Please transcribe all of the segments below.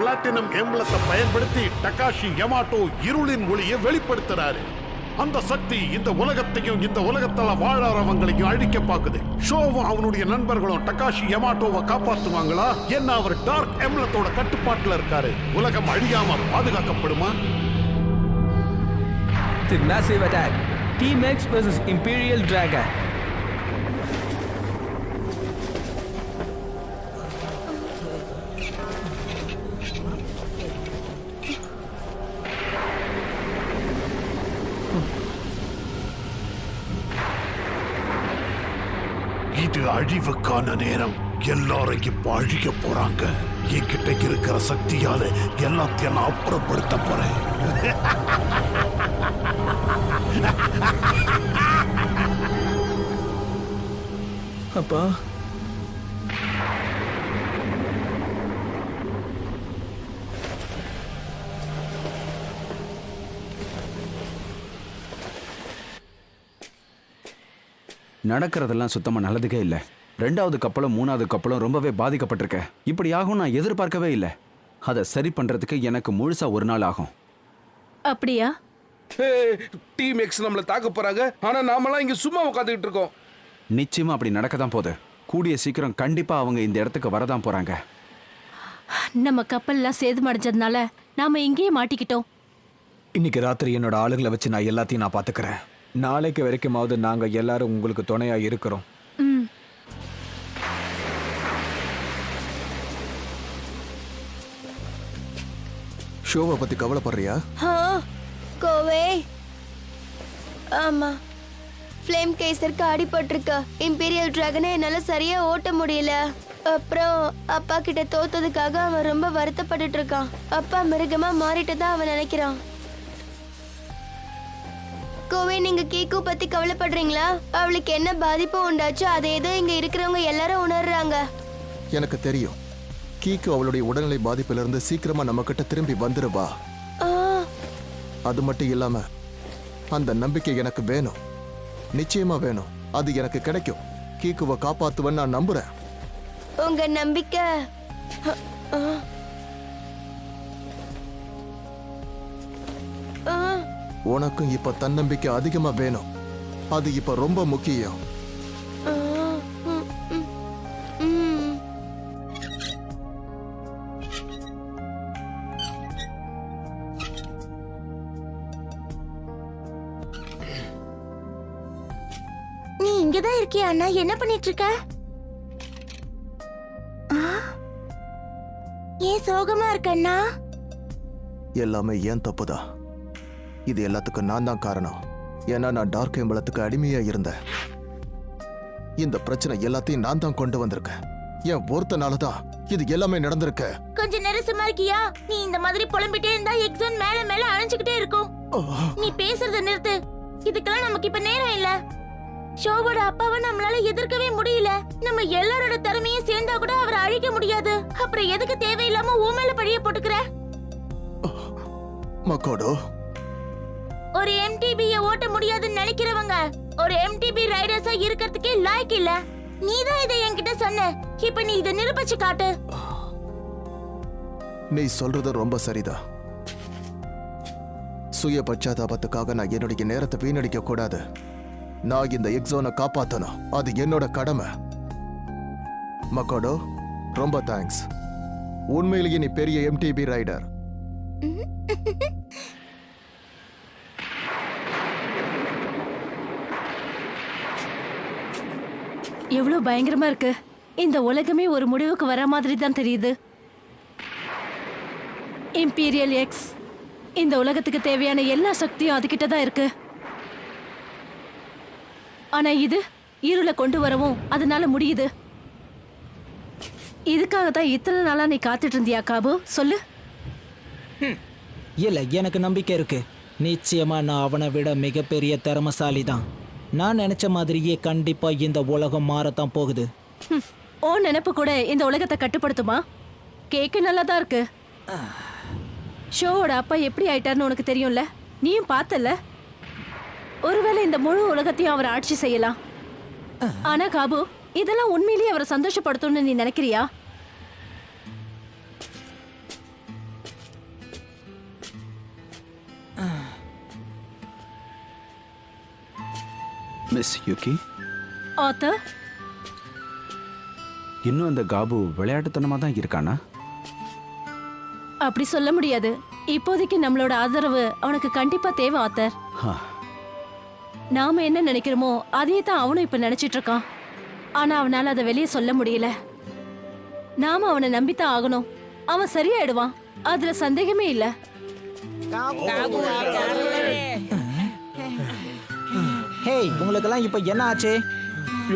Platinum எம்பளத்தை பயன்படுத்தி டகாஷி யமாட்டோ இருளின் ஒளியை வெளிப்படுத்துறாரு. அந்த சக்தி இந்த உலகத்தையும் இந்த உலகத்துல வாழறவங்களையும் அழிக்க பாக்குது. ஷோவும் அவனுடைய நண்பர்களும் டகாஷி யமாட்டோவை காப்பாத்துவாங்களா? என்ன அவர் டார்க் எம்பளத்தோட கட்டுப்பாட்டுல இருக்காரு. உலகம் அழியாம பாதுகாக்கப்படுமா? The massive attack. Team X versus Imperial Dragon. இது அழிவுக்கான நேரம். எல்லாரும் இப்ப அழிக்க போறாங்க. என்கிட்ட இருக்கிற சக்தியால எல்லாத்தையும் நான் அப்புறப்படுத்த போறேன். அப்பா, நடக்கிறதெல்லாம் சுத்தமா நல்லதுக்கே இல்லை. 2வது கப்பலும் 3வது கப்பலும் ரொம்பவே பாதிக்கப்பட்டிருக்க. இப்படி ஆகும் நான் எதிர்பார்க்கவே இல்லை. அதை சரி பண்றதுக்கு எனக்கு முழுசா ஒரு நாள் ஆகும். அப்படியா? டீம் எக்ஸ் நம்மள தாக்க போறாங்க. ஆனா நாமெல்லாம் இங்க சும்மா உட்காந்துக்கிட்டு இருக்கோம். நிச்சயமா அப்படி நடக்கதான் போகுது. கூடிய சீக்கிரம் கண்டிப்பா அவங்க இந்த இடத்துக்கு வரதான் போறாங்க. நம்ம கப்பல்லாம் சேதமடைஞ்சதுனால நாம இங்கேயே மாட்டிக்கிட்டோம். இன்னைக்கு ராத்திரி என்னோட ஆளுங்களை வச்சு நான் எல்லாத்தையும் நான் பாத்துக்கிறேன். நாளைக்கு வரைக்குமாவது நாங்க எல்லாரும் உங்களுக்கு துணையா இருக்கிறோம். ஷோவை பத்தி கவலைப்படுறியா? கோவே, ஆமா, ஃப்ளேம் கேசருக்கு அடிபட்டிருக்க. இம்பீரியல் டிராகனை என்னால சரியா ஓட்ட முடியல. அப்புறம் அப்பா கிட்ட தோத்ததுக்காக அவன் ரொம்ப வருத்தப்பட்டுட்டு இருக்கான். அப்பா மிருகமா மாறிட்டதா அவன் நினைக்கிறான். கோவே, நீங்க கீக்கு பத்தி கவலைப்படுறீங்களா? அவளுக்கு என்ன பாதிப்பு உண்டாச்சோ அதை ஏதோ இங்க இருக்கிறவங்க எல்லாரும் உணர்றாங்க. எனக்கு தெரியும். கீக்கு அவளுடைய உடல்நிலை பாதிப்பிலிருந்து சீக்கிரமா நம்ம கிட்ட திரும்பி வந்துருவா. அது மட்டும் இல்லாம அந்த நம்பிக்கை எனக்கு வேணும். நிச்சயமா வேணும். அது எனக்கு கிடைக்கும். கீக்குவை காப்பாத்துவன்னு நான் நம்புறேன். உங்க நம்பிக்கை உனக்கும் இப்ப தன்னம்பிக்கை அதிகமா வேணும். அது இப்ப ரொம்ப முக்கியம். நீ இங்கதான் இருக்கியா அண்ணா? என்ன பண்ணிட்டு இருக்க? ஏன் சோகமா இருக்கண்ணா? எல்லாமே ஏன் தப்புதான். இது எல்லாத்துக்கும் நான் தான் காரணம். ஏன்னா நான் டார்க் எம்பளத்துக்கு அடிமையா இருந்தேன். இந்த பிரச்சனை எல்லாத்தையும் நான் தான் கொண்டு வந்திருக்கேன். என் ஒருத்தனாலதான் இது எல்லாமே நடந்திருக்கு. கொஞ்ச நேரம் சும்மா இருக்கியா? நீ இந்த மாதிரி புலம்பிட்டே இருந்தா எக்ஸாம் மேல மேல அணைஞ்சுக்கிட்டே இருக்கும். நீ பேசுறத நிறுத்து. இதுக்கெல்லாம் நமக்கு இப்ப நேரம் இல்ல. ஷோவோட அப்பாவை நம்மளால எதிர்க்கவே முடியல. நம்ம எல்லாரோட திறமையும் சேர்ந்தா கூட அவரை அழிக்க முடியாது. அப்புறம் எதுக்கு தேவையில்லாம ஊமையில பழிய போட்டுக்கிற? மக்கோடோ, ஒரு எம்டிபியை ஓட்ட முடியாதுன்னு நினைக்கிறவங்க ஒரு எம்டிபி ரைடர்ஸா இருக்கிறதுக்கே லாய்க்கு இல்ல. நீதான் இதை என்கிட்ட சொன்ன. இப்ப நீ இதை நிரூபிச்சு காட்டு. நீ சொல்றது ரொம்ப சரிதான். சுய பச்சாதாபத்துக்காக நான் என்னுடைய நேரத்தை வீணடிக்க கூடாது. நான் இந்த எக்ஸோனை காப்பாத்தணும். அது என்னோட கடமை. மக்கோடோ, ரொம்ப தேங்க்ஸ். உண்மையிலேயே நீ பெரிய எம்டிபி ரைடர். எவ்வளவு பயங்கரமா இருக்கு. இந்த உலகமே ஒரு முடிவுக்கு வர மாதிரி தான் தெரியுது. இம்பீரியல் எக்ஸ் இந்த உலகத்துக்கு தேவையான எல்லா சக்தியும் அதுகிட்ட தான் இருக்கு. ஆனா இது இருளை கொண்டு வரவும் அதனால முடியுது. இதுக்காக தான் இத்தனை நாளா நீ காத்துட்டு இருந்தியா காபு? சொல்லு. இல்ல, எனக்கு நம்பிக்கை இருக்கு. நிச்சயமா நான் அவனை விட மிகப்பெரிய திறமசாலி தான். நான் நினைச்ச மாதிரியே கண்டிப்பா இந்த உலகம் மாறத்தான் போகுது. ஓ நினைப்பு கூட இந்த உலகத்தை கட்டுப்படுத்துமா? கேட்க நல்லா தான் இருக்கு. ஷோவோட அப்பா எப்படி ஆயிட்டார்னு உனக்கு தெரியும்ல, நீயும் பார்த்தல. ஒருவேளை இந்த முழு உலகத்தையும் அவர் ஆட்சி செய்யலாம். ஆனா காபு, இதெல்லாம் உண்மையிலேயே அவரை சந்தோஷப்படுத்தும்னு நீ நினைக்கிறியா? மிஸ் யூகி, ஆத்தர், இன்னும் அந்த காபு விளையாட்டுத்தனமா தான் இருக்கானா? அப்படி சொல்ல முடியாது. இப்போதைக்கு நம்மளோட ஆதரவு அவனுக்கு கண்டிப்பா தேவை ஆத்தர். ஹா, நாம என்ன நினைக்கிறோமோ அதையே தான் அவனும் இப்ப நினைச்சிட்டு இருக்கான். ஆனா அவனால அதை வெளியே சொல்ல முடியல. நாம அவனை நம்பித்தான் ஆகணும். அவன் சரியாயிடுவான், அதுல சந்தேகமே இல்ல. ஹேய், உங்களுக்கெல்லாம் இப்போ என்ன ஆச்சு?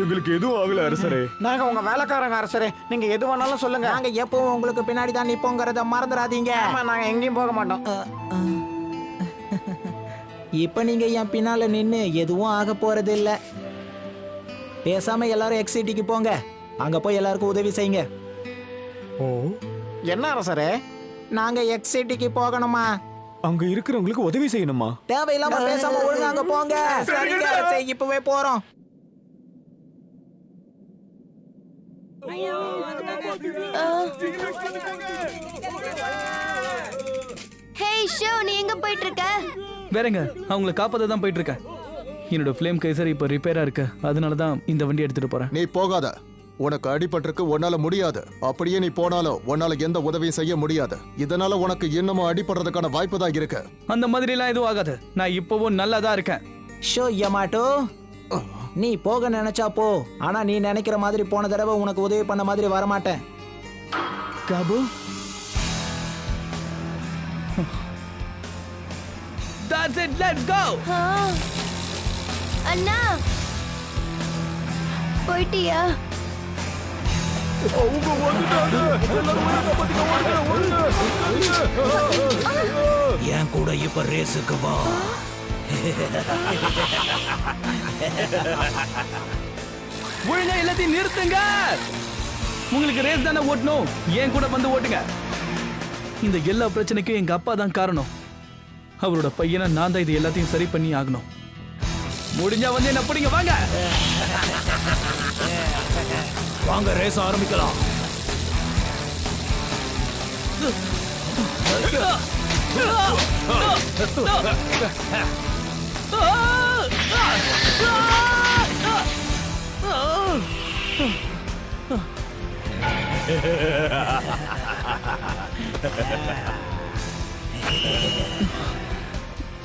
எங்களுக்கு எதுவும் ஆகல அரசரே. நாங்க உங்க வேலைக்காரங்க அரசரே. நீங்க எது வேணாலும் சொல்லுங்க. நாங்க எப்பவும் உங்களுக்கு பின்னாடி தான் நிப்போங்கிறத மறந்துடாதீங்க. ஆமா, நாங்க எங்கேயும் போக மாட்டோம். இப்ப நீங்க என் பின்னால நின்னு எதுவும் ஆக போறது இல்ல. பேசாம எல்லாரும் எக்ஸிட்டிக்கு போங்க. அங்க போய் எல்லாருக்கும் உதவி செய்யுங்க. என்ன அரசரே? நாங்க எக்ஸிட்டிக்கு போகணுமா? அங்க இருக்கிறவங்களுக்கு உதவி செய்யணுமா? தேவையில்லாம பேசாம ஒழுங்கா அங்க போங்க. சரிங்க, சரி, இப்பவே போறோம். ஹேய் ஷோ, நீ எங்க போயிட்டு இருக்க? வேறங்க, அவங்கள காப்பாத்த தான் போயிட்டு இருக்கேன். என்னோட ஃப்ளேம் கைசர் இப்போ ரிப்பேரா இருக்கு, அதனால தான் இந்த வண்டி எடுத்துட்டு போறேன். நீ போகாத. உனக்கு அடிபட்டிருக்கு, உன்னால முடியாது. அப்படியே நீ போனாலும் உன்னால எந்த உதவியும் செய்ய முடியாது. இதனால உனக்கு இன்னமும் அடிபடுறதுக்கான வாய்ப்பு தான் இருக்கு. அந்த மாதிரி எல்லாம் எதுவும் ஆகாது. நான் இப்பவும் நல்லா தான் இருக்கேன். ஷோ யமாட்டோ, நீ போக நினைச்சா போ. ஆனா நீ நினைக்கிற மாதிரி போன தடவை உனக்கு உதவி பண்ண மாதிரி வரமாட்டேன். Kapu, that's it, let's go. அண்ணா, போயிட்டியா? என் கூட இப்ப ரேஸுக்கு வா. ஒழுங்கா எல்லாத்தையும் நிறுத்துங்க. உங்களுக்கு ரேஸ் தானே ஓட்டணும், ஏன் கூட வந்து ஓட்டுங்க. இந்த எல்லா பிரச்சனைக்கும் எங்க அப்பா தான் காரணம். அவரோட பையனை நான் தான் இது எல்லாத்தையும் சரி பண்ணி ஆகணும். முடிஞ்சா வந்து என்ன பிடிங்க, வாங்க வாங்க, ரேஸ் ஆரம்பிக்கலாம்.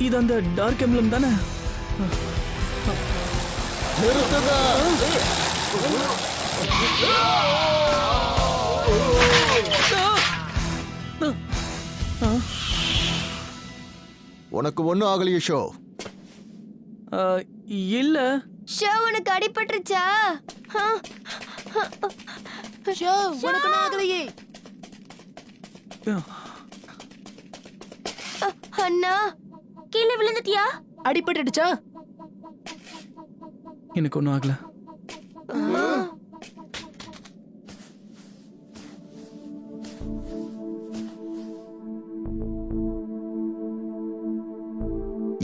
இது அந்த டார்க் எம்ப்ளம் தானே? உனக்கு ஒண்ணும் ஆகலையே ஷோ. இல்ல. ஷோ, உனக்கு அடிபட்டுருச்சா? ஷோ, உனக்கு ஆகலையே. அண்ணா, கீழே விழுந்துட்டியா? அடிபட்டுடுச்சா? எனக்கு ஒன்றும் ஆகல.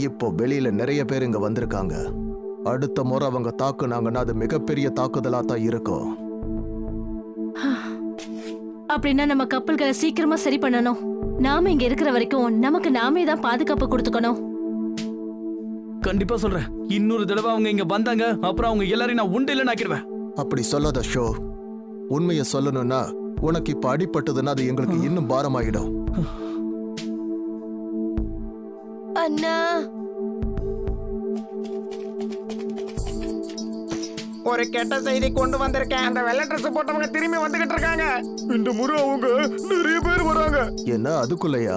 இப்போ வெளியில நிறைய பேர் இங்க வந்திருக்காங்க. அடுத்த முறை அவங்க தாக்குனாங்கன்னா அது மிகப்பெரிய தாக்குதலா தான் இருக்கும். அப்படின்னா நம்ம கப்பல்களை சீக்கிரமா சரி பண்ணணும். நாம இங்க இருக்கிற வரைக்கும் நமக்கு நாமே தான் பாதுகாப்பு கொடுத்துக்கணும். கண்டிப்பா சொல்றேன். இன்னொரு தடவை அவங்க இங்க வந்தாங்க, அப்புறம் அவங்க எல்லாரையும் நான் உண்டு இல்லைன்னு ஆக்கிடுவேன். அப்படி சொல்லாத ஷோ. உண்மையை சொல்லணும்னா உனக்கு இப்ப அடிபட்டதுன்னா அது எங்களுக்கு இன்னும் பாரமாயிடும். அண்ணா, ஒரு கெட்ட செய்தி கொண்டு வந்திருக்கேன். அந்த வெள்ளை ட்ரெஸ் போட்டவங்க திரும்பி வந்துகிட்டு இருக்காங்க. இந்த முறை அவங்க நிறைய பேர் வராங்க. என்ன அதுக்குள்ளயா?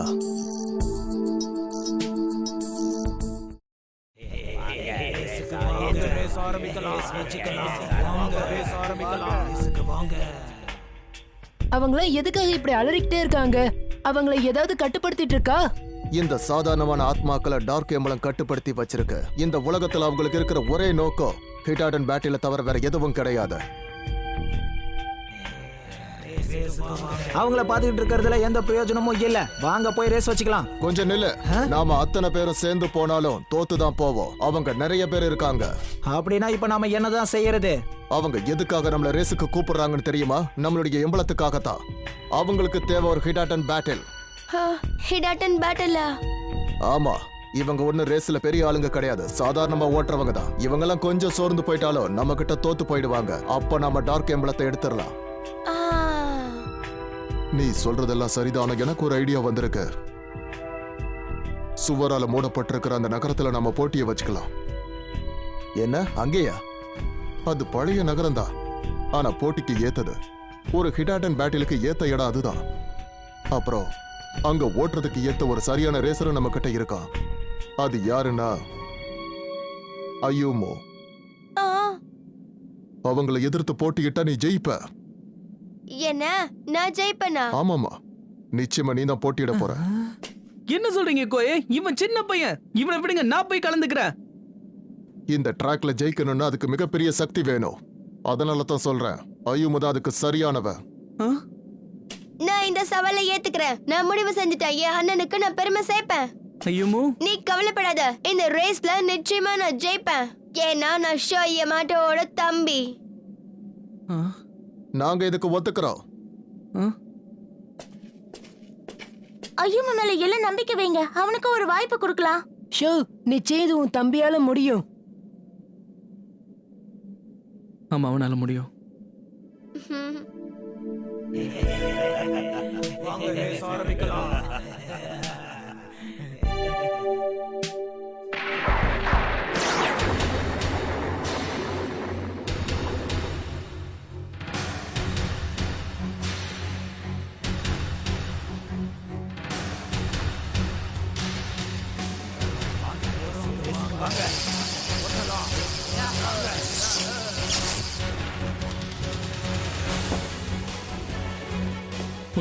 அவங்கள எதுக்காக இப்படி அலறிக்கிட்டே இருக்காங்க? அவங்கள ஏதாவது கட்டுப்படுத்திட்டு இருக்கா? இந்த சாதாரணமான ஆத்மாக்களை டார்க் எம்பளம் கட்டுப்படுத்தி வச்சிருக்கு. இந்த உலகத்துல அவங்களுக்கு இருக்கிற ஒரே நோக்கம் ஹிடாடன் பேட்டில தவிர வேற எதுவும் கிடையாது. அவங்கள பாத்துக்கிட்டு இருக்கிறதுல எந்த பிரயோஜனமும் இல்ல. வாங்க போய் ரேஸ் வச்சுக்கலாம். கொஞ்சம் நில்லு. நாம அத்தனை பேரும் சேர்ந்து போனாலும் தோத்துதான் போவோம். அவங்க நிறைய பேர் இருக்காங்க. அப்படின்னா இப்ப நாம என்னதான் செய்யறது? அவங்க எதுக்காக நம்மள ரேஸுக்கு கூப்பிடுறாங்கன்னு தெரியுமா? நம்மளுடைய எம்பளத்துக்காகத்தான். அவங்களுக்கு தேவை ஒரு ஹிடாடன் பேட்டில். ஹிடாடன் பேட்டிலா? ஆமா, இவங்க ஒண்ணு ரேஸ்ல பெரிய ஆளுங்க கிடையாது, சாதாரணமா ஓட்டுறவங்க தான். இவங்கெல்லாம் கொஞ்சம் சோர்ந்து போயிட்டாலும் நம்ம கிட்ட தோத்து போயிடுவாங்க. அப்ப நம்ம டார்க் எம்பளத்தை எடுத்துடலாம். நீ சொல்றதெல்லாம் சரிதான். எனக்கு ஒரு ஐடியா வந்திருக்கு. சுவரால மூடப்பட்டிருக்கிற அந்த நகரத்துல நம்ம போட்டியை வச்சுக்கலாம். என்ன அங்கேயா? அது பழைய நகரம் தான், ஆனா போட்டிக்கு ஏத்தது. ஒரு ஹிடாட்டன் பேட்டிலுக்கு ஏத்த இடம் அதுதான். அப்புறம் அங்க ஓட்டுறதுக்கு ஏத்த ஒரு சரியான ரேசரும் நம்ம கிட்ட இருக்கான். அது யாருன்னா அயூமோ. அவங்களை எதிர்த்து போட்டியிட்டா நீ ஜெயிப்ப. என்ன நான் ஜெயிப்பனா? ஆமாமா, நிச்சயமா நீ தான் போட்டியிட போற. என்ன சொல்றீங்க கோயே? இவன் சின்ன பையன், இவனை விடுங்க, நான் போய் கலந்துக்கிறேன். இந்த ட்ராக்ல ஜெயிக்கணும்னா அதுக்கு மிகப்பெரிய சக்தி வேணும். அதனால தான் சொல்றேன், அயூமோ தான் அதுக்கு சரியானவ. நான் இந்த சவாலை ஏத்துக்கிறேன். நான் முடிவு செஞ்சுட்டேன். என் அண்ணனுக்கு நான் பெருமை சேர்ப்பேன். ஐயோ, நீ கவலைப்படாத. இந்த ரேஸ்ல நிச்சயமா நான் ஜெயிப்பேன். ஏன்னா நான் ஷோ யமாட்டோட தம்பி. நாங்க இதுக்கு ஒத்துக்கிறோம். ஐயோ மேல எல்லாம் நம்பிக்கை வைங்க. அவனுக்கு ஒரு வாய்ப்பு கொடுக்கலாம். ஷோ, நிச்சயம் இது உன் தம்பியால முடியும். ஆமா, அவனால முடியும்.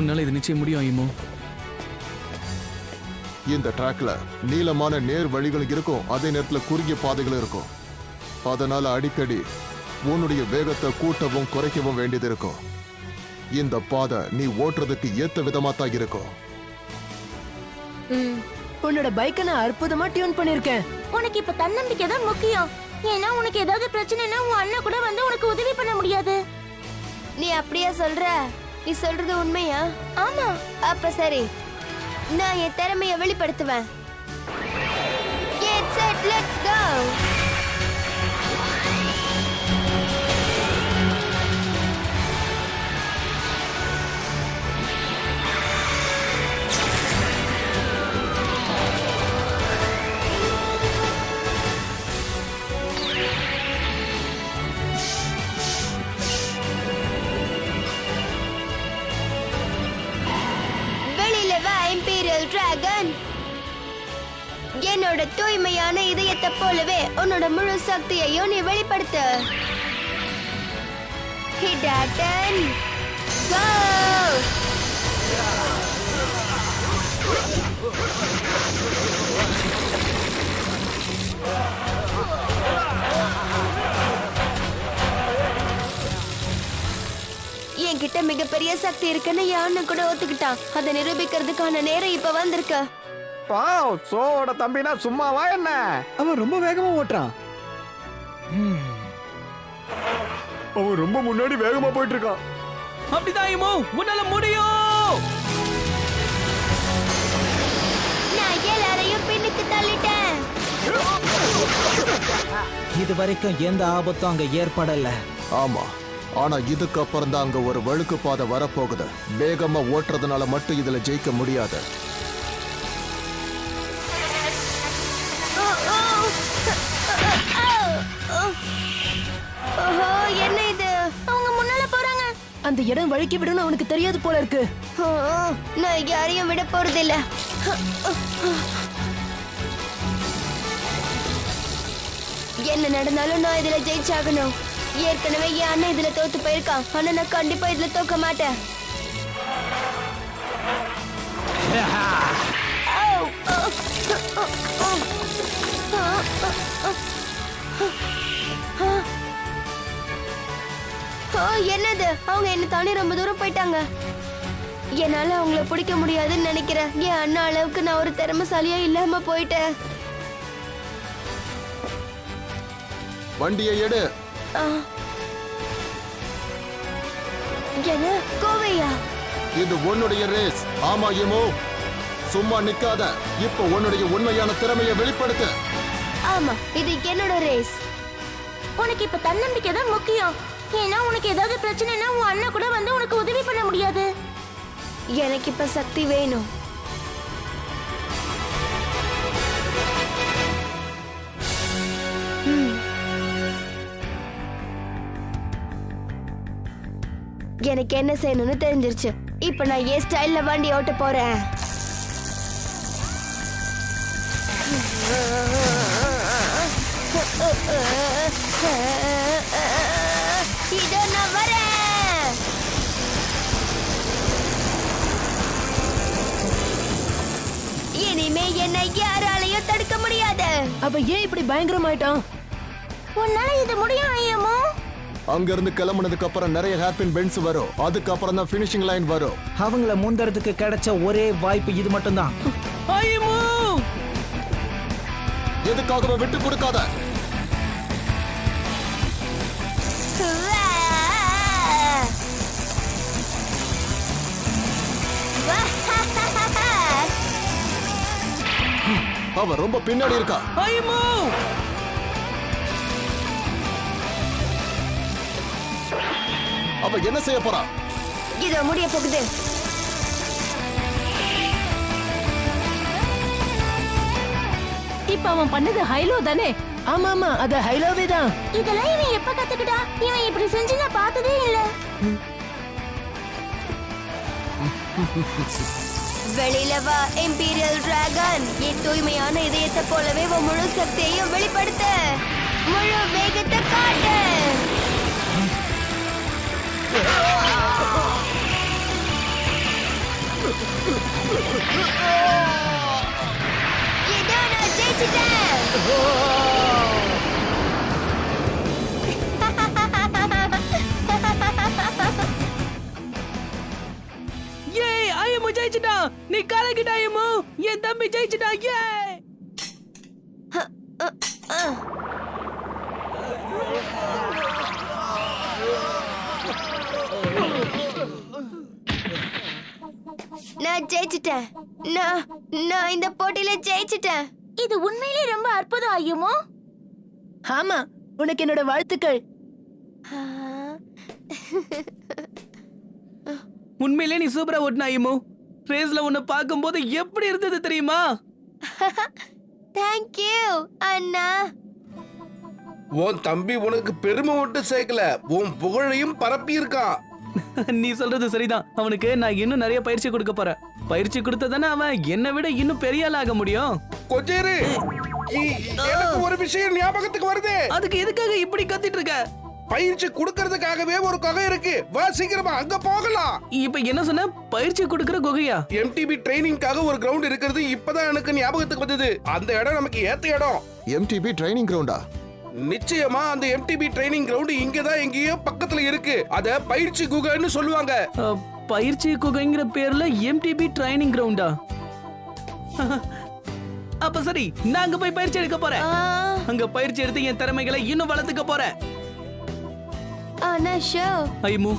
உன்னால இது நிச்சயம் முடியும் ஐயமோ. இந்த ட்ராக்ல நீளமான நேர் வழிகள் இருக்கும், அதே நேரத்துல குறுகிய பாதைகள் இருக்கும். அதனால அடிக்கடி உன்னுடைய வேகத்தை கூட்டவும் குறைக்கவும் வேண்டியது இருக்கும். இந்த பாதை நீ ஓட்டுறதுக்கு ஏத்த விதமா தான் இருக்கும். உன்னோட பைக்கை நான் அற்புதமா டியூன் பண்ணிருக்கேன். உனக்கு இப்ப தன்னம்பிக்கை தான் முக்கியம். ஏன்னா உனக்கு ஏதாவது பிரச்சனைனா உன் அண்ணன் கூட வந்து உனக்கு உதவி பண்ண முடியாது. நீ அப்படியே சொல்ற? நீ சொல்றது உண்மையா? ஆமா. அப்ப சரி, நான் என் திறமையை வெளிப்படுத்துவேன். Get set, let's go. Dragon, என்னோட தூய்மையான இதயத்தை போலவே உன்னோட முழு சக்தியையும் நீ வெளிப்படுத்து. ஹிடாட்டன் கோ! என்கிட்ட மிகப்பெரிய சக்தி இருக்குன்னு என் அண்ணன் கூட ஒத்துக்கிட்டான். அதை நிரூபிக்கிறதுக்கான நேரம் இப்ப வந்திருக்கு. வாவ், சோவோட தம்பினா சும்மாவா என்ன? அவன் ரொம்ப வேகமா ஓட்டுறான். அவன் ரொம்ப முன்னாடி வேகமா போயிட்டு இருக்கான். அப்படிதான் ஐயமோ, உன்னால முடியும். நான் எல்லாரையும் பின்னுக்கு தள்ளிட்டேன். இது வரைக்கும் எந்த ஆபத்தும் அங்க ஏற்படல. ஆமா, ஆனா இதுக்கப்புறம் தான் அங்க ஒரு வழுக்கு பாதை வரப்போகுது. வேகமா ஓட்டுறதுனால மட்டும் இதுல ஜெயிக்க முடியாது. என்ன இது? அவங்க முன்னால போறாங்க. அந்த இடம் வழுக்கி விடணும் அவனுக்கு தெரியாது போல இருக்கு. நான் யாரையும் விட போறதில்ல. என்ன நடந்தாலும் நான் இதுல ஜெயிச்சாகணும். ஏற்கனவே என் அண்ணன் இதுல தோத்து போயிருக்கான். ஆனா நான் கண்டிப்பா இதுல தோக்க மாட்டேன். என்னது? அவங்க என்ன தாண்டி ரொம்ப தூரம் போயிட்டாங்க. என்னால அவங்கள பிடிக்க முடியாதுன்னு நினைக்கிறேன். என் அண்ணா அளவுக்கு நான் ஒரு திறமைசாலியா இல்லாம போயிட்டேன். வண்டியை எடு. என்ன கோவையா? இது உன்னுடைய ரேஸ். ஆமா யமோ, சும்மா நிக்காத. இப்போ உன்னுடைய உண்மையான திறமையை வெளிப்படுத்து. ஆமா, இது என்னோட ரேஸ். உனக்கு இப்ப தன்னம்பிக்கை தான் முக்கியம். ஏன்னா உனக்கு ஏதாவது பிரச்சனைனா உன் அண்ணன் கூட வந்து உனக்கு உதவி பண்ண முடியாது. எனக்கு இப்ப சக்தி வேணும். எனக்கு என்ன செய்யணும்னு தெரிஞ்சிருச்சு. இப்ப நான் ஏன் ஸ்டைல்ல வண்டி ஓட்ட போறேன். இதோ நான் வரேன். இனிமே என்னை யாராலையும் தடுக்க முடியாது. அவ ஏன் இப்படி பயங்கரமாயிட்டான்? உன்னால இது முடியும் ஐயமோ. அங்கிருந்து கிளம்புனதுக்கு அப்புறம் நிறைய ஹேர்பின் பெண்ட்ஸ் வரும். அதுக்கப்புறம் தான் ஃபினிஷிங் லைன் வரும். அவங்கள முந்தறதுக்கு கிடைச்ச ஒரே வாய்ப்பு இது மட்டும்தான். எதுக்காக விட்டு கொடுக்காத. அவ ரொம்ப பின்னாடி இருக்கா. அவ என்ன செய்ய போறா? இதோ முடிய போகுது. இப்ப அவன் பண்ணது ஹைலோ தானே? ஆமா ஆமா, அது ஹைலோவே தான். இதெல்லாம் இவன் எப்ப கத்துக்கிட்டா? இவன் இப்படி செஞ்சு நான் பார்த்ததே இல்ல. வெளியில வா இம்பீரியல் டிராகன். என் தூய்மையான இதயத்தை போலவே உன் முழு சக்தியையும் வெளிப்படுத்த. முழு வேகத்தை காட்டு. இதோ நான் ஜெயிச்சிட்டேன். ஏய், ஐயமு ஜெயிச்சிட்டா. நீ கலக்கிட்ட ஐயமு. என் தம்பி ஜெயிச்சிட்டா. ஏ நான் ஜெயிச்சிட்டேன். நான் இந்த போட்டியில ஜெயிச்சிட்டேன். இது உண்மையிலே ரொம்ப அற்புதம் ஐயமோ. ஆமா, உனக்கு என்னோட வாழ்த்துக்கள். உண்மையிலே நீ சூப்பரா ஓட்டுன ஐயமு. ரேஸ்ல உன்னை பார்க்கும்போது எப்படி இருந்தது தெரியுமா? Thank you அண்ணா. உன் தம்பி உனக்கு பெருமை விட்டு சேர்க்கல, உன் புகழையும் பரப்பி இருக்கான். நீ சொல்றது சரிதான். அவனுக்கு நான் இன்னும் நிறைய பயிற்சி கொடுக்க போறேன். பயிற்சி கொடுத்ததானே அவன் என்னை விட இன்னும் பெரிய ஆள் ஆக முடியும். கொஞ்சேரு, எனக்கு ஒரு விஷயம் ஞாபகத்துக்கு வருது. அதுக்கு எதுக்காக இப்படி கத்திட்டு இருக்க? பயிற்சி கொடுக்கறதுக்காகவே ஒரு குகை இருக்கு. வா சீக்கிரமா அங்க போகலாம். இப்ப என்ன சொன்ன? பயிற்சி கொடுக்கற குகையா? MTB ட்ரைனிங்காக ஒரு கிரவுண்ட் இருக்கிறது இப்பதான் எனக்கு ஞாபகத்துக்கு வந்தது. அந்த இடம் நமக்கு ஏத்த இடம். MTB ட்ரைனிங் கிரவுண்டா? நிச்சயமா அந்த MTB ட்ரைனிங் கிரவுண்ட் இங்கதான் எங்கேயோ பக்கத்துல இருக்கு. அத பயிற்சி குகைன்னு சொல்லுவாங்க. பயிற்சி குகைங்கிற பேர்ல MTB ட்ரைனிங் கிரவுண்டா? அப்ப சரி, நான் அங்க போய் பயிற்சி எடுக்க போறேன். அங்க பயிற்சி எடுத்து என் திறமைகளை இன்னும் வளர்த்துக்க போறேன். ஐமு,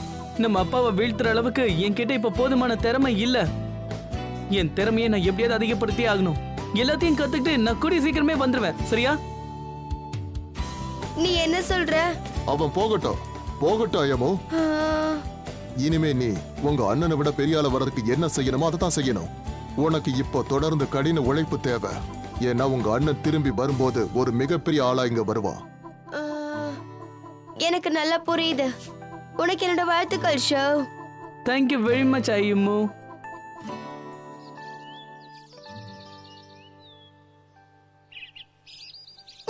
நம்ம அப்பாவை வீழ்த்துற அளவுக்கு என்கிட்ட இப்ப போதுமான திறமை இல்ல. என் திறமையை நான் எப்படியாவது அதிகப்படுத்தி ஆகணும். எல்லாத்தையும் கத்துக்கிட்டு நான் கூடிய சீக்கிரமே வந்துருவேன். சரியா? நீ என்ன சொல்ற? அவன் போகட்டும் ஐயமோ. இனிமே நீ உங்க அண்ணனை விட பெரிய ஆள வர்றதுக்கு என்ன செய்யணுமோ அதை தான் செய்யணும். உனக்கு இப்போ தொடர்ந்து கடின உழைப்பு தேவை. ஏன்னா உங்க அண்ணன் திரும்பி வரும்போது ஒரு மிகப்பெரிய ஆளா இங்க வருவான். எனக்கு நல்லா புரியுது. உனக்கு என்னோட வாழ்த்துக்கள் show. Thank you very much ஐயமு.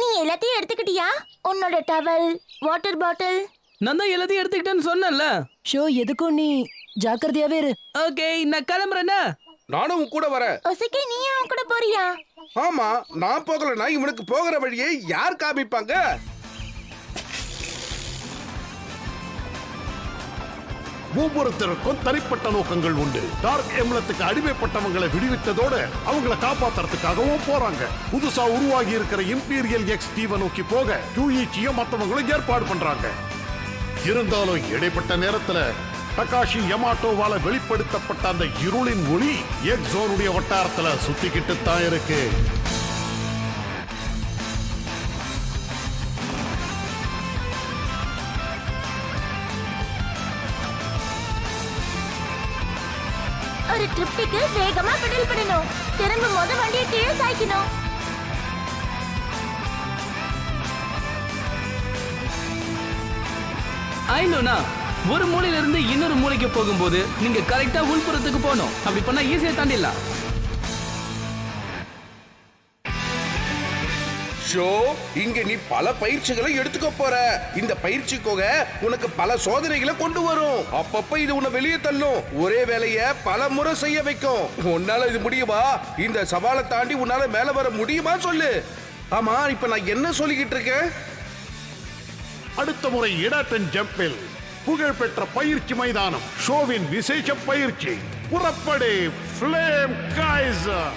நீ எல்லாத்தையும் எடுத்துக்கிட்டியா? உன்னோட டவல், வாட்டர் பாட்டில்? நான் தான் எல்லாத்தையும் எடுத்துக்கிட்டேன்னு சொன்னேன்ல. ஷோ, எதுக்கும் நீ ஜாக்கிரதையாவே இரு. ஓகே, நான் கிளம்புறேன்னா. நானும் கூட வரேன். ஒசக்கே, நீ அவன் கூட போறியா? ஆமா, நான் போகலனா இவனுக்கு போகிற வழியை யார் காமிப்பாங்க? ஒவ்வொருத்தருக்கும் தனிப்பட்ட நோக்கங்கள் உண்டு. டார்க் எம்லத்துக்கு அடிமைப்பட்டவங்களை விடுவித்ததோட அவங்களை காப்பாத்துறதுக்காகவும் போறாங்க. புதுசா உருவாகி இருக்கிற இம்பீரியல் எக்ஸ் தீவை நோக்கி போக QEG மத்தவங்களும் ஏற்பாடு பண்றாங்க. இருந்தாலும் இடைப்பட்ட நேரத்துல டகாஷி யமாட்டோவால வெளிப்படுத்தப்பட்ட அந்த இருளின் ஒளி எக்ஸோனுடைய வட்டாரத்துல சுத்திக்கிட்டு தான் இருக்கு. ஒரு ட்ரிப்புக்கு வேகமா பெடல் பண்ணணும். திரும்பும் போது வண்டியை கீழே சாய்க்கணும். ஐநோனா ஒரு மூலையில இருந்து இன்னொரு மூலைக்கு போகும்போது நீங்க கரெக்டா உள்புறத்துக்கு போகணும். அப்படி பண்ணா ஈஸியா தாண்டிடலாம். ஷோ, இங்க நீ பல பயிற்சிகளை எடுத்துக்க போற. இந்த பயிற்சி கொகை உனக்கு பல சோதனைகளை கொண்டு வரும். அப்பப்ப இது உன்னை வெளியே தள்ளும். ஒரே வேலைய பல முறை செய்ய வைக்கும். உன்னால இது முடியுமா? இந்த சவாலை தாண்டி உன்னால மேல வர முடியுமா சொல்லு. ஆமா, இப்ப நான் என்ன சொல்லிக்கிட்டு இருக்கேன்? அடுத்த முறை இடட்டன் ஜம்பில் புகழ்பெற்ற பயிற்சி மைதானம் ஷோவின் விசேஷ பயிற்சி. புறப்படு ஃப்ளேம் கைசர்.